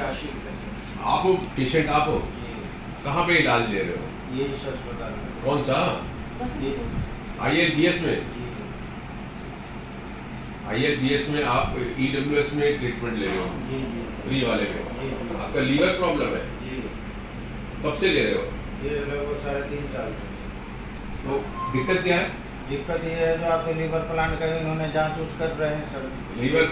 आशिक है सर। आप हो पेशेंट, आप हो? जी। कहाँ पे इलाज ले रहे हो? ये इस अस्पताल में। कौन सा? ये ILBS में? जी ILBS में आप EWS में ट्रीटमेंट ले रहे हो? जी जी फ्री वाले में? जी जी आपका लीवर प्रॉब्लम है? जी। कब से ले रहे हो? ये लगभग 3.5 साल से। तो दिक्कत क्या है? दिक्कत ये है जो आपके लीवर प्लांट का इन्होंने जांच उच कर रहे हैं सर। लीवर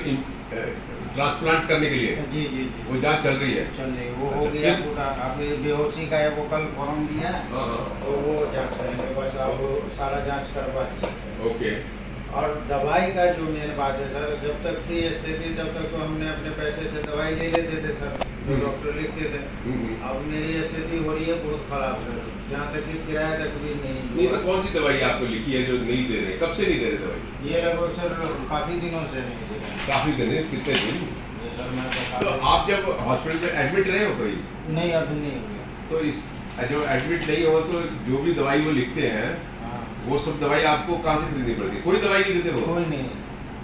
ट्रांसप्लांट करने के लिए जी जी जी वो जांच चल रही है? चल रही वो हो अच्छा, गया फिर? पूरा। आपकी बेहोशी का है वो कल फॉर्म दिया है हाँ हाँ, तो वो जांच करेंगे बस। आप वो सारा जांच करवा दिए। ओके। और दवाई का जो मेन बात है सर, जब तक थी स्थिति तब तक तो हमने अपने पैसे से दवाई ले लेते थे सर, जो डॉक्टर लिखते थे। अब मेरी स्थिति हो रही है बहुत खराब सर, जहाँ तक कि किराया तक भी नहीं नहीं। तो कौन सी दवाई आपको लिखी है जो नहीं दे रहे? कब से नहीं दे रहे दवाई? ये लगभग सर काफ़ी दिनों से नहीं दे रहे। काफी दिन है, कितने दिन? ये सर मैं तो आप जब हॉस्पिटल में एडमिट रहे हो कोई, नहीं अभी नहीं हुआ। तो इस जो एडमिट नहीं हो तो जो भी दवाई वो लिखते हैं हाँ वो सब दवाई आपको कहाँ से खरीदनी पड़ती है? कोई दवाई नहीं देते वो? कोई नहीं।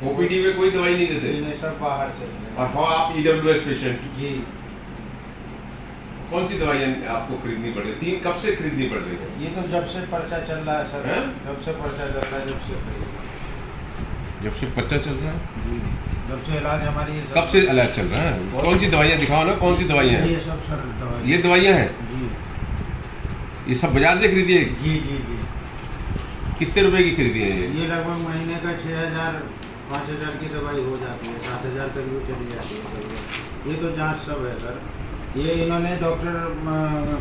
OPD में कोई दवाई नहीं देते? जी नहीं सर, बाहर चले गए। और हो आप EWS पेशेंट, जी कौन सी दवाइयाँ आपको खरीदनी पड़ रही है? कब से खरीदनी पड़ रही है? ये तो जब से पर्चा चल रहा है सर। हैं? जब से पर्चा चल रहा है, जब से पर्चा चल रहा है? जी जब से इलाज हमारी कब से इलाज चल रहा है? कौन सी दवाइयाँ दिखाओ ना, कौन सी दवाइयाँ हैं? ये सब सर दवाई। ये दवाइयाँ हैं? जी ये सब बाजार से खरीदी है? जी जी जी। कितने रुपए की खरीदी है ये? ये लगभग महीने का 6,000 5,000 की दवाई हो जाती है, 7,000 तक भी चली जाती है सर। ये तो जांच सब है सर। ये इन्होंने डॉक्टर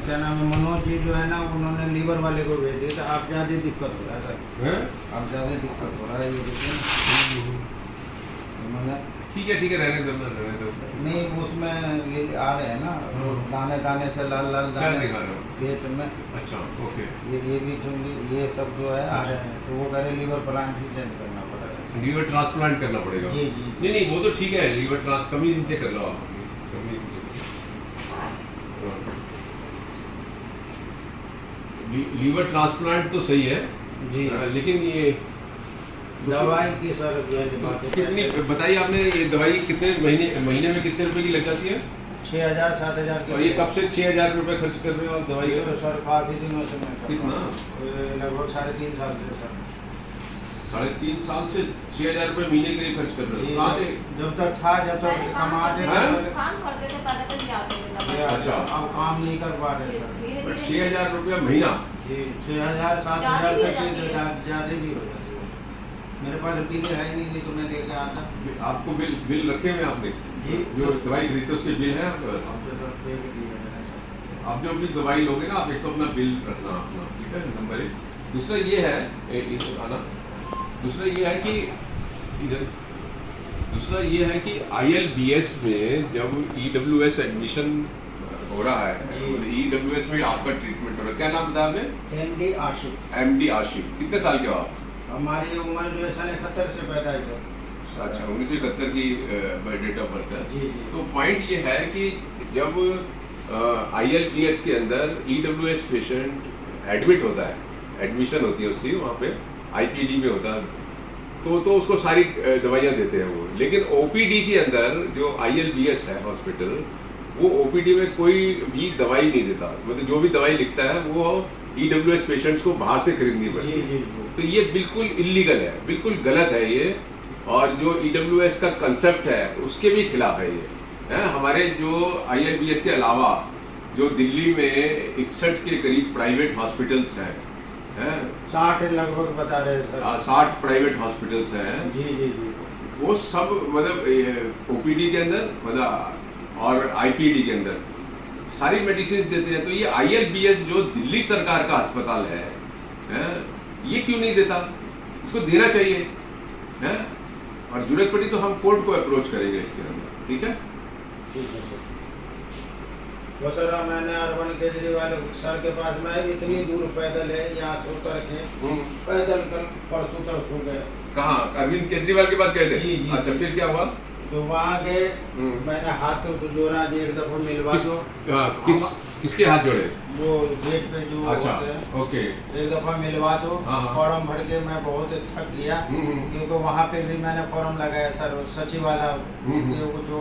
क्या नाम है मनोज जी जो है ना, उन्होंने लीवर वाले को भेज दिया था। आप ज़्यादा दिक्कत हो रहा है सर, हैं? आप ज़्यादा दिक्कत हो रहा है। ये देखिए उन्होंने ठीक है रहने दो ना, रहने दो। नहीं उसमें ये आ रहे हैं ना दाने दाने से लाल लाल क्या दाने दिखा रहे हो? पेट में। अच्छा ओके। ये भी चुंगी ये सब जो है आ रहे हैं, तो वो कह रहे लीवर प्लांट ही चेंज करना पड़ेगा। लीवर ट्रांसप्लांट करना पड़ेगा? जी जी नहीं वो तो ठीक है, लीवर ट्रांस कमी इनसे कर लो आप, कमी इनसे। लीवर ट्रांसप्लांट तो सही है जी। लेकिन ये दवाई की सर बात है। कितनी बताइए आपने? ये दवाई कितने महीने में कितने रुपए की लग जाती है? 6,000 7,000 और ये कब से 6,000 रुपए खर्च कर रहे हो आप दवाई ये का? तो सर काफ़ी दिनों से मैं कर रहा कितना? हूँ। ये लगभग 3.5 साल से सर। 3.5 साल से 6,000 रुपए महीने के लिए खर्च कर रहे हो? कहाँ से? जब तक था जब तक कमाते हैं? थे। काम करते थे पहले तो जाते थे ये अच्छा। अब काम नहीं कर पा रहे सर। बट 6,000 रुपया महीना? जी 6,000 7,000 ज़्यादा तक भी की हो जाती है। ज़्यादा भी हो जाती है। मेरे पास बिल है नहीं तो मैं लेके आता। आपको बिल रखे हुए हैं आपने? जी। जो दवाई खरीदते उसके बिल है आपके पास? अब तो सर पे भी दिया है सर। आप जो भी दवाई लोगे ना, आप एक तो अपना बिल रखना अपना, ठीक है, नंबर 1। दूसरा ये है इधर आना। दूसरा ये है कि इधर दूसरा ये है कि ILBS में जब EWS एडमिशन हो रहा है, जी। EWS में आपका ट्रीटमेंट हो रहा है, क्या नाम बताया आपने? MD आशिक। MD आशिक। कितने साल के हो आप? हमारी उम्र जो है सन 71 से पैदा है। अच्छा 1971 की डेट ऑफ बर्थ है। जी जी। तो पॉइंट ये है कि जब ILBS के अंदर EWS पेशेंट एडमिट होता है, एडमिशन होती है उसकी वहाँ पे IPD में होता है, तो उसको सारी दवाइयाँ देते हैं वो। लेकिन OPD के अंदर जो ILBS है हॉस्पिटल, वो OPD में कोई भी दवाई नहीं देता। मतलब जो भी दवाई लिखता है वो EWS पेशेंट्स को बाहर से खरीदनी पड़ती है। जी जी। तो ये बिल्कुल इलीगल है, बिल्कुल गलत है ये, और जो EWS का कंसेप्ट है उसके भी खिलाफ है ये है। हमारे जो ILBS के अलावा जो दिल्ली में 61 के करीब प्राइवेट हॉस्पिटल्स हैं, 60 लगभग बता रहे हैं सर। 60 प्राइवेट हॉस्पिटल्स हैं, जी जी जी। वो सब मतलब OPD के अंदर मतलब और IPD के अंदर सारी मेडिसिन देते हैं। तो ये ILBS जो दिल्ली सरकार का अस्पताल है, ये क्यों नहीं देता? इसको देना चाहिए है। और जरूरत पड़ी तो हम कोर्ट को अप्रोच करेंगे इसके अंदर, ठीक है? ठीक है सर। वो सर मैंने अरविंद केजरीवाल सर के पास में इतनी दूर पैदल है, यहाँ से उतर के पैदल कल परसों तरसों गए। कहाँ? अरविंद केजरीवाल के पास गए थे? जी, जी, अच्छा जी। फिर क्या हुआ? तो वहाँ गए, मैंने हाथ तो जोड़ा, एक दफा मिलवा दो। किसके हाथ जोड़े? वो गेट पे जो अच्छा, होते हैं, ओके। एक दफा मिलवा दो। हाँ, हाँ। फॉर्म भर के मैं बहुत थक गया, क्योंकि वहाँ पे भी मैंने फॉर्म लगाया सर, सचिवालय वो जो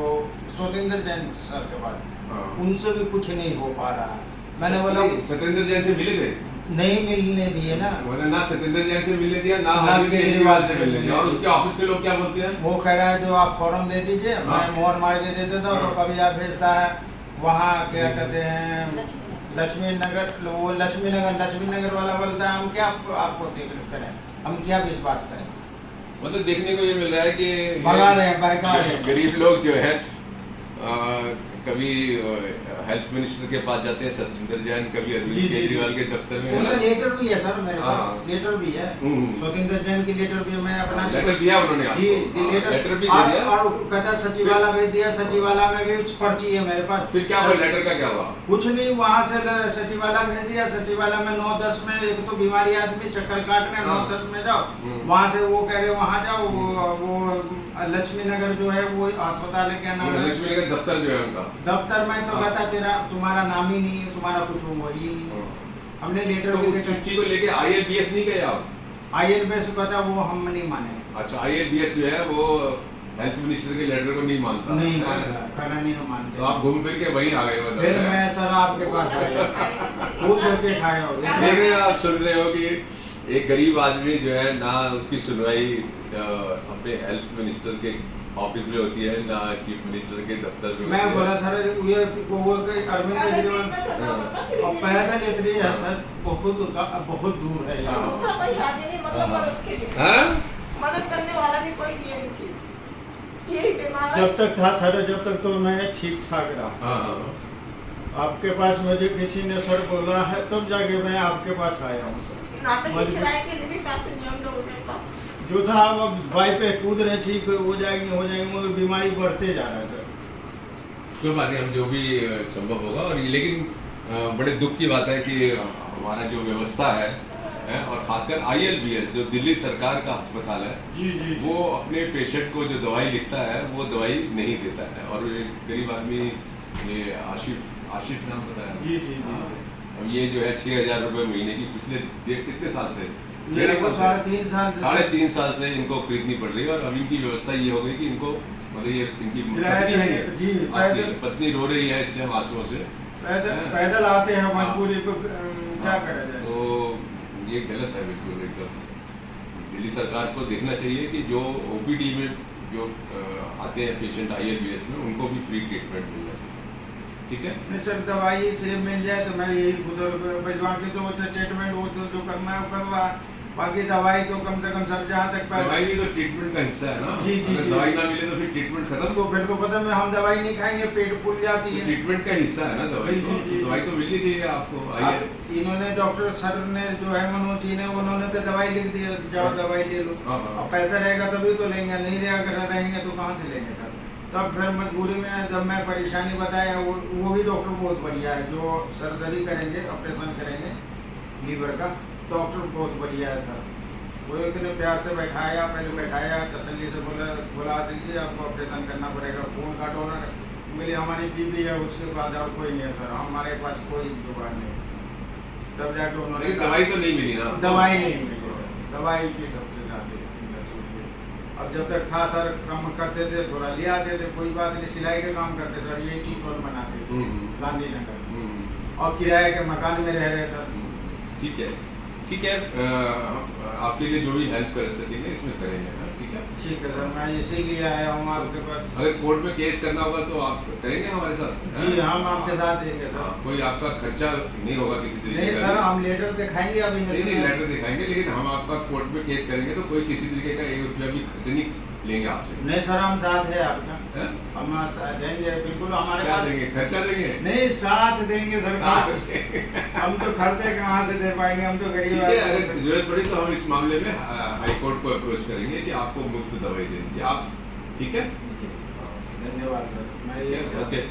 सत्येंद्र जैन सर के पास, हाँ। उनसे भी कुछ नहीं हो पा रहा। मैंने बोला सत्येंद्र जैन से मिले थे? नहीं मिलने दिए ना, मतलब ना सत्येंद्र जैन से मिलने दिया, ना ना अरविंद केजरीवाल केजरीवाल से मिलने दिया। और उसके ऑफिस के लोग क्या बोलते हैं? वो कह रहा है जो आप फॉर्म दे दीजिए, हाँ। मैं मोहर मार के दे देता हूँ। हाँ। तो कभी आप भेजता है वहाँ क्या कहते हैं लक्ष्मी नगर, वो लक्ष्मी नगर वाला बोलता है हम क्या आपको देख करें, हम क्या विश्वास करें। मतलब देखने को ये मिल रहा है कि भगा रहे हैं, बहका रहे हैं। गरीब लोग जो है कभी हेल्थ मिनिस्टर के पास जाते हैं सत्येंद्र जैन, कभी अरविंद जी, जी, केजरीवाल के दफ्तर में, है उनका ना? लेटर भी है सर मेरे हाँ। पास, लेटर भी है हम्म। सत्येंद्र जैन की लेटर भी मैं अपना लेटर दिया उन्होंने आपको? जी हाँ, लेटर भी दे और- दिया? और कहता सचिवालय भेज दिया, सचिवालय में भी पर्ची है मेरे पास। फिर क्या हुआ? लेटर का क्या हुआ? कुछ नहीं, वहाँ से सचिवालय भेज दिया। सचिवालय में 9-10 में, एक तो बीमारी आदमी चक्कर काट रहे, हाँ। 9-10 में जाओ। वहाँ से वो कह रहे वहाँ जाओ, वो लक्ष्मी नगर जो है वो अस्पताल है, क्या नाम है लक्ष्मी नगर दफ्तर जो है उनका, दफ्तर में, तो हाँ। कहता तेरा तुम्हारा नाम ही नहीं है, तुम्हारा कुछ हुआ ही नहीं। हमने लेटर तो भी उस चिट्ठी को लेके ILBS नहीं गए आप? ILBS कहता वो हम नहीं माने, अच्छा, ILBS जो है वो हेल्थ मिनिस्टर के लेटर को नहीं मानता, नहीं है? मानता, करना नहीं मानते। तो आप घूम फिर के वहीं आ गए मतलब, फिर है? मैं सर आपके पास आया, खूब करके खाए हो। देख रहे हो, आप सुन रहे हो कि एक गरीब आदमी जो है ना उसकी सुनवाई अपने हेल्थ मिनिस्टर के ऑफिस में होती है, ना चीफ मिनिस्टर के दफ्तर में मैं होती है। बोला सर ये वो अरविंद केजरीवाल और पैदल इतनी है सर, बहुत दूर है। हाँ। दूसरा कोई आगे नहीं, मतलब मदद के लिए हाँ? मदद करने वाला भी कोई नहीं थी। यही बीमार जब तक था सर, जब तक तो मैं ठीक ठाक रहा। हाँ। आपके पास मुझे किसी ने सर बोला है तब जाके मैं आपके पास आया हूँ सर। नाटक की किराए के लिए भी पैसे नहीं हम लोगों के पास। जो था अब बाई पे कूद रहे, ठीक हो जाएंगे मगर बीमारी बढ़ते जा रहा है सर। कोई बात नहीं, हम जो भी संभव होगा। और लेकिन बड़े दुख की बात है कि हमारा जो व्यवस्था है और खासकर ILBS जो दिल्ली सरकार का अस्पताल है, जी जी वो अपने पेशेंट को जो दवाई लिखता है वो दवाई नहीं देता है। और एक गरीब आदमी, ये आशिफ नाम पता है? जी जी जी। अब ये जो है 6,000 रुपये महीने की पिछले कितने साल से, मेरे को 3.5 साल से 3.5 साल से इनको खरीदनी पड़ रही है। और अभी इनकी व्यवस्था ये हो गई कि इनको मतलब ये इनकी किराया पत्नी देंगे, है, जी, आपकी पैदल- पत्नी रो रही है इस टाइम आंसुओं से। पैदल आते हैं मजबूरी को, क्या करा जाए। तो ये गलत है बिल्कुल एकदम। दिल्ली सरकार को देखना चाहिए कि जो OPD में जो आते हैं पेशेंट ILBS में, उनको भी फ्री ट्रीटमेंट मिलना चाहिए। ठीक है? नहीं सर, दवाई से मिल जाए तो मैं यही बुजुर्ग भिजवा के तो ट्रीटमेंट वो तो जो करना है कर रहा, बाकी दवाई तो कम से कम सर जहाँ तक दवाई भी तो ट्रीटमेंट का हिस्सा है ना। जी, जी, अगर जी। दवाई ना मिले तो फिर ट्रीटमेंट खत्म। तो फिर तो खत्म है, हम दवाई नहीं खाएंगे, पेट फूल जाती है। ट्रीटमेंट का हिस्सा है ना दवाई। जी, तो जी, जी। दवाई तो मिलनी चाहिए आपको। अब इन्होंने डॉक्टर सर ने जो है मनोज जी ने, उन्होंने तो दवाई लिख दी, जाओ दवाई ले लो। हाँ, हाँ। अब पैसा रहेगा तभी तो लेंगे, नहीं रहेंगे तो कहाँ से लेंगे सर। तब फिर मजबूरी में जब मैं परेशानी बताया, वो भी डॉक्टर बहुत बढ़िया है, जो सर्जरी करेंगे, ऑपरेशन करेंगे लीवर का, डॉक्टर बहुत बढ़िया है सर। वो इतने प्यार से बैठाया, पहले बैठाया, तसल्ली से बोला जी आपको ऑपरेशन करना पड़ेगा, खून का डोनर मिले, हमारी बीबी है, उसके बाद और कोई नहीं है सर, हमारे पास कोई जुगाड़ नहीं। तब जाके उन्होंने लेकिन दवाई तो नहीं मिली ना। दवाई नहीं मिली, दवाई की सबसे ज़्यादा। अब जब तक था सर, काम करते थे, थोड़ा ले आते थे, कोई बात नहीं, सिलाई का काम करते सर, ये टी शर्ट बनाते थे गांधीनगर, और किराए के मकान में रह रहे सर। ठीक है, ठीक है। आपके लिए जो भी हेल्प कर सकेंगे इसमें करेंगे, हाँ, ठीक है। ठीक है सर, मैं इसीलिए आया हूँ आपके पास। अगर कोर्ट में केस करना होगा तो आप करेंगे हमारे साथ? जी, हम आपके साथ देंगे हाँ, सर। कोई आपका खर्चा नहीं होगा किसी तरीके नहीं का। सर, हम लेटर दिखाएंगे अभी। नहीं, लेटर दिखाएंगे, लेकिन हम आपका कोर्ट में केस करेंगे तो कोई किसी तरीके का 1 रुपया भी खर्च नहीं लेंगे आपसे। नहीं सर, हम साथ है आपका, हैं? हम साथ देंगे बिल्कुल, हमारे क्या पास देंगे? खर्चा देंगे? नहीं, साथ देंगे सर, साथ साथ। हम तो खर्चे कहाँ से दे पाएंगे, हम तो गरीब ठीक है। आदमी अगर जरूरत पड़ी तो हम इस मामले में हाई कोर्ट को अप्रोच करेंगे कि आपको मुफ्त दवाई देनी चाहिए। आप ठीक है? धन्यवाद सर, मैं ये ओके।